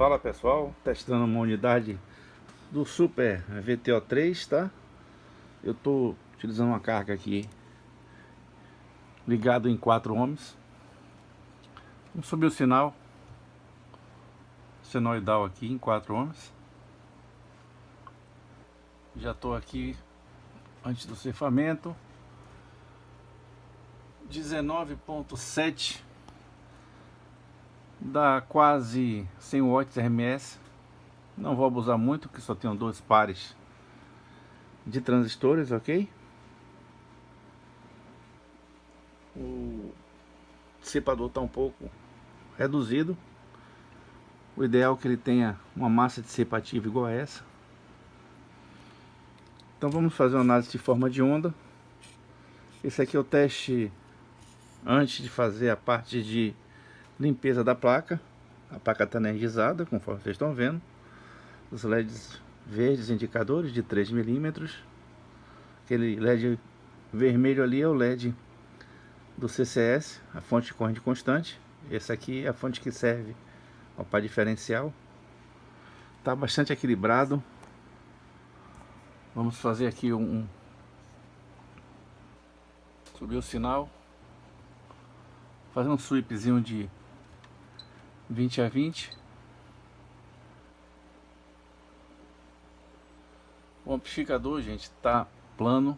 Fala pessoal, testando uma unidade do Super VTO3, tá? Eu tô utilizando uma carga aqui ligado em 4 ohms. Vamos subir o sinal senoidal aqui em 4 ohms. Já tô aqui antes do cefamento. 19.7, dá quase 100 watts RMS. Não vou abusar muito, porque só tenho 2 pares de transistores, ok? O dissipador está um pouco reduzido. O ideal é que ele tenha uma massa dissipativa igual a essa. Então vamos fazer uma análise de forma de onda. Esse aqui é o teste antes de fazer a parte de limpeza da placa. A placa está energizada, conforme vocês estão vendo. Os LEDs verdes indicadores de 3 milímetros. Aquele LED vermelho ali é o LED do CCS, a fonte de corrente constante. Esse aqui é a fonte que serve ao par diferencial. Está bastante equilibrado. Vamos fazer aqui subir o sinal, fazer um sweepzinho de 20 a 20. O amplificador, gente, está plano,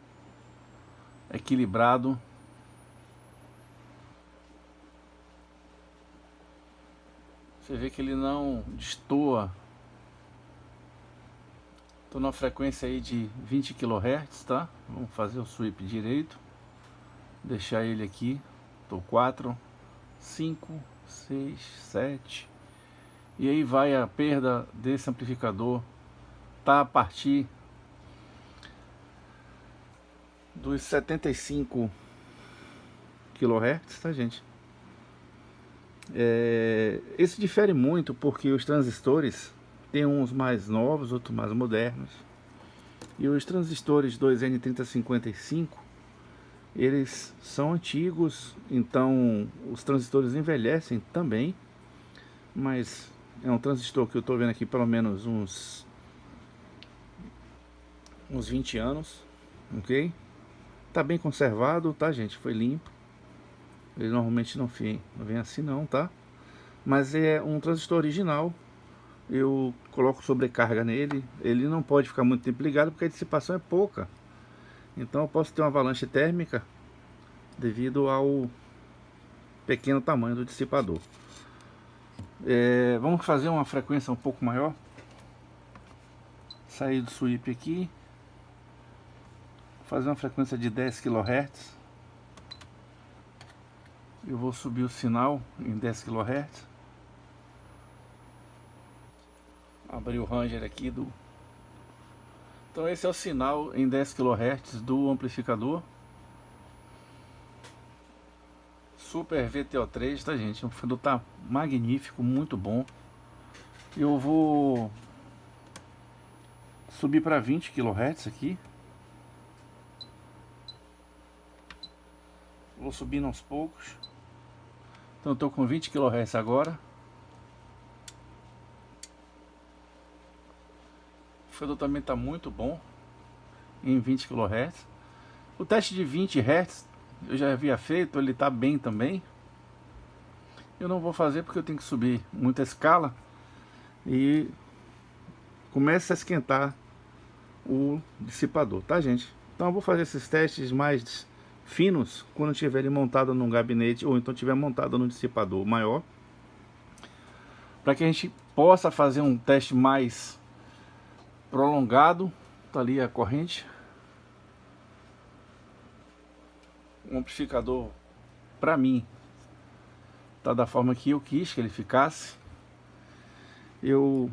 equilibrado. Você vê que ele não destoa. Estou numa frequência aí de 20 kHz, tá? Vamos fazer o sweep direito. Deixar ele aqui. Estou 4, 5, 6, 7. E aí vai a perda desse amplificador. Tá a partir dos 75 kHz, tá, gente? Esse difere muito porque os transistores tem uns mais novos, outros mais modernos. E os transistores 2N3055, eles são antigos, então os transistores envelhecem também. Mas é um transistor que eu estou vendo aqui pelo menos uns 20 anos, ok? Tá bem conservado, tá, gente? Foi limpo. Ele normalmente não vem assim não, tá? Mas é um transistor original. Eu coloco sobrecarga nele. Ele não pode ficar muito tempo ligado porque a dissipação é pouca. Então eu posso ter uma avalanche térmica devido ao pequeno tamanho do dissipador. Vamos fazer uma frequência um pouco maior. Sair do sweep aqui. Fazer uma frequência de 10 kHz. Eu vou subir o sinal em 10 kHz. Abrir o Ranger aqui do... Então esse é o sinal em 10 kHz do amplificador Super VTO3, tá, gente? O amplificador tá magnífico, muito bom. Eu vou subir para 20 kHz aqui. Vou subindo aos poucos. Então eu tô com 20 kHz agora. O amplificador também está muito bom em 20 kHz. O teste de 20 Hz eu já havia feito, ele está bem também. Eu não vou fazer porque eu tenho que subir muita escala e começa a esquentar o dissipador, tá, gente? Então eu vou fazer esses testes mais finos quando estiver ele montado num gabinete ou então tiver montado num dissipador maior, para que a gente possa fazer um teste mais prolongado. Tá ali a corrente. O amplificador, para mim, tá da forma que eu quis que ele ficasse. Eu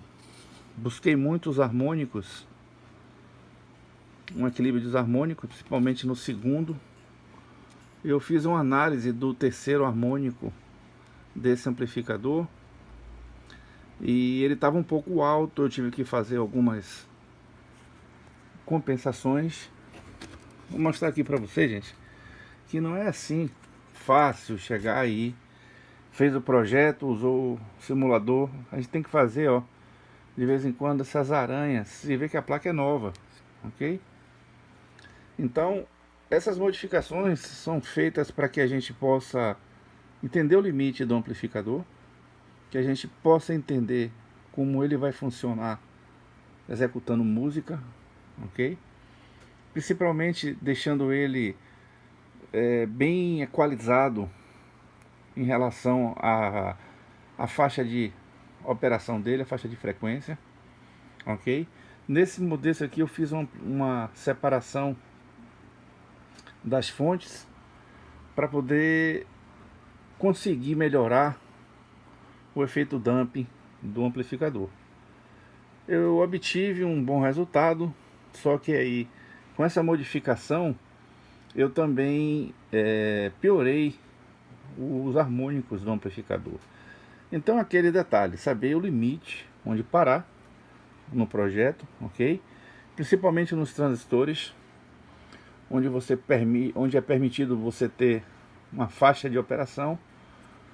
busquei muitos harmônicos, um equilíbrio dos harmônicos, principalmente no segundo. Eu fiz uma análise do terceiro harmônico desse amplificador e ele estava um pouco alto. Eu tive que fazer algumas compensações. Vou mostrar aqui para vocês, gente, que não é assim fácil chegar aí fez o projeto, usou o simulador. A gente tem que fazer, ó, de vez em quando essas aranhas, se vê que a placa é nova, ok? Então, essas modificações são feitas para que a gente possa entender o limite do amplificador, que a gente possa entender como ele vai funcionar executando música, ok? Principalmente deixando ele bem equalizado em relação à faixa de operação dele, a faixa de frequência, ok? Nesse modelo aqui eu fiz uma separação das fontes para poder conseguir melhorar o efeito damping do amplificador. Eu obtive um bom resultado, só que aí com essa modificação eu também piorei os harmônicos do amplificador. Então aquele detalhe, saber o limite onde parar no projeto, ok? Principalmente nos transistores, onde é permitido você ter uma faixa de operação.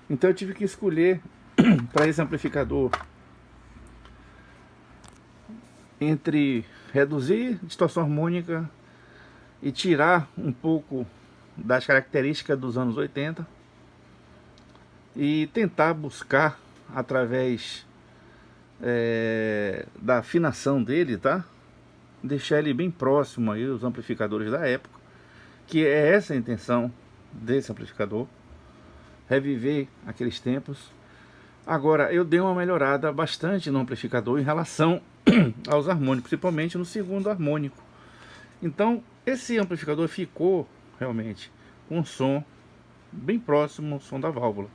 Então eu tive que escolher para esse amplificador entre reduzir distorção harmônica e tirar um pouco das características dos anos 80 e tentar buscar através da afinação dele, tá? Deixar ele bem próximo aí os amplificadores da época, que é essa a intenção desse amplificador, reviver aqueles tempos. Agora eu dei uma melhorada bastante no amplificador em relação aos harmônicos, principalmente no segundo harmônico. Então esse amplificador ficou realmente com um som bem próximo ao som da válvula,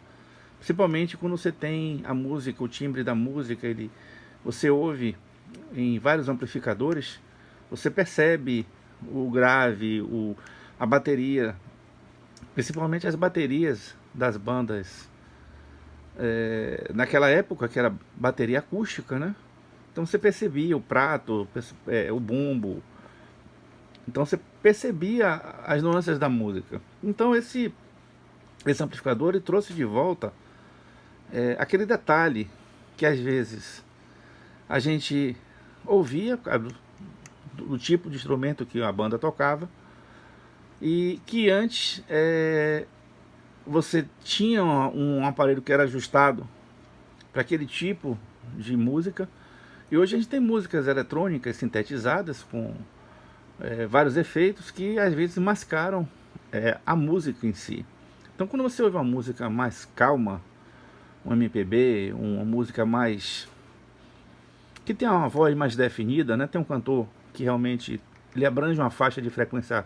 principalmente quando você tem a música, o timbre da música, você ouve em vários amplificadores, você percebe o grave, a bateria, principalmente as baterias das bandas naquela época, que era bateria acústica, né? Então você percebia o prato, o bumbo, então você percebia as nuances da música. Então esse amplificador ele trouxe de volta aquele detalhe que às vezes a gente ouvia do tipo de instrumento que a banda tocava, e que antes você tinha um aparelho que era ajustado para aquele tipo de música, e hoje a gente tem músicas eletrônicas sintetizadas com vários efeitos que às vezes mascaram a música em si. Então quando você ouve uma música mais calma, um MPB, uma música mais que tem uma voz mais definida, né? Tem um cantor que realmente ele abrange uma faixa de frequência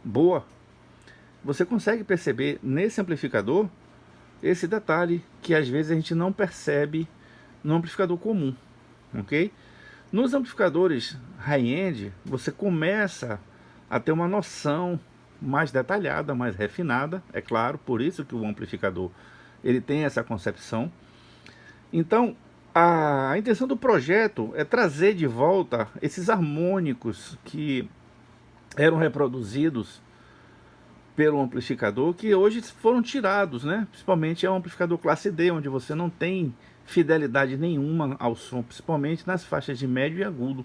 boa, você consegue perceber nesse amplificador esse detalhe que às vezes a gente não percebe no amplificador comum, ok? Nos amplificadores high-end você começa a ter uma noção mais detalhada, mais refinada, é claro, por isso que o amplificador ele tem essa concepção. Então a intenção do projeto é trazer de volta esses harmônicos que eram reproduzidos pelo amplificador, que hoje foram tirados, né? Principalmente é um amplificador classe D, onde você não tem fidelidade nenhuma ao som, principalmente nas faixas de médio e agudo.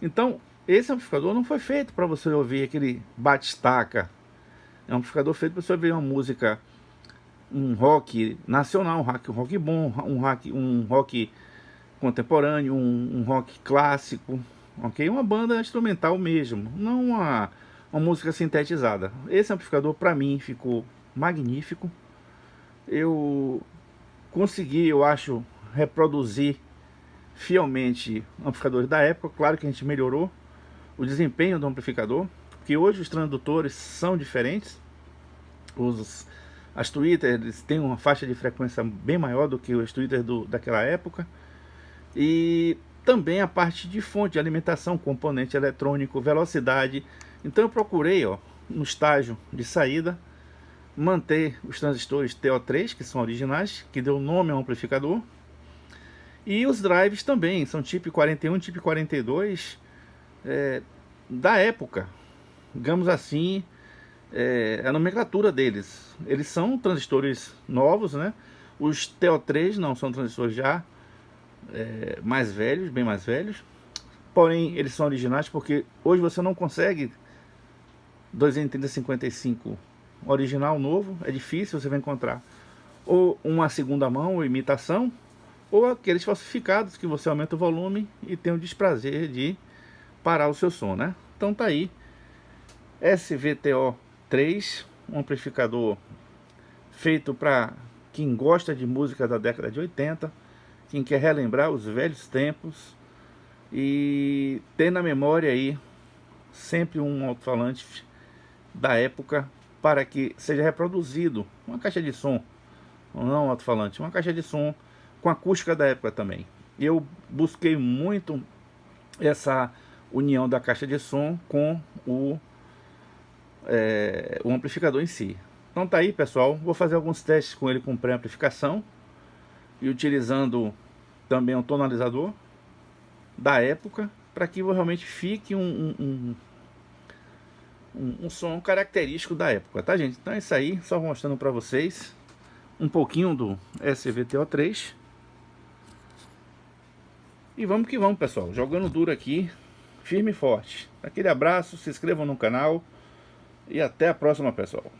Então esse amplificador não foi feito para você ouvir aquele bate-estaca. É um amplificador feito para você ouvir uma música, um rock nacional, um rock bom, um rock contemporâneo, um rock clássico, ok? Uma banda instrumental mesmo, não uma música sintetizada. Esse amplificador para mim ficou magnífico. Eu consegui, eu acho, reproduzir fielmente amplificadores da época. Claro que a gente melhorou o desempenho do amplificador, porque hoje os transdutores são diferentes. As tweeters têm uma faixa de frequência bem maior do que os tweeters daquela época. E também a parte de fonte de alimentação, componente eletrônico, velocidade. Então eu procurei, ó, no estágio de saída, manter os transistores TO3, que são originais, que deu nome ao amplificador. E os drives também, são tipo 41 e tipo 42 da época, digamos assim, a nomenclatura deles. Eles são transistores novos, né? Os TO3 não, são transistores já mais velhos, bem mais velhos. Porém, eles são originais porque hoje você não consegue 2N3055 original novo, é difícil, você vai encontrar ou uma segunda mão, ou imitação, ou aqueles falsificados que você aumenta o volume e tem o desprazer de parar o seu som, né? Então tá aí, SVTO3, um amplificador feito para quem gosta de música da década de 80, quem quer relembrar os velhos tempos e ter na memória aí sempre um alto-falante da época para que seja reproduzido uma caixa de som, não um alto-falante, uma caixa de som com acústica da época também. Eu busquei muito essa união da caixa de som com o amplificador em si. Então tá aí, pessoal, vou fazer alguns testes com ele com pré-amplificação e utilizando também um tonalizador da época, para que realmente fique um som característico da época, tá, gente? Então é isso aí, só mostrando para vocês um pouquinho do SVTO3. E vamos que vamos, pessoal, jogando duro aqui, firme e forte. Aquele abraço, se inscrevam no canal e até a próxima, pessoal.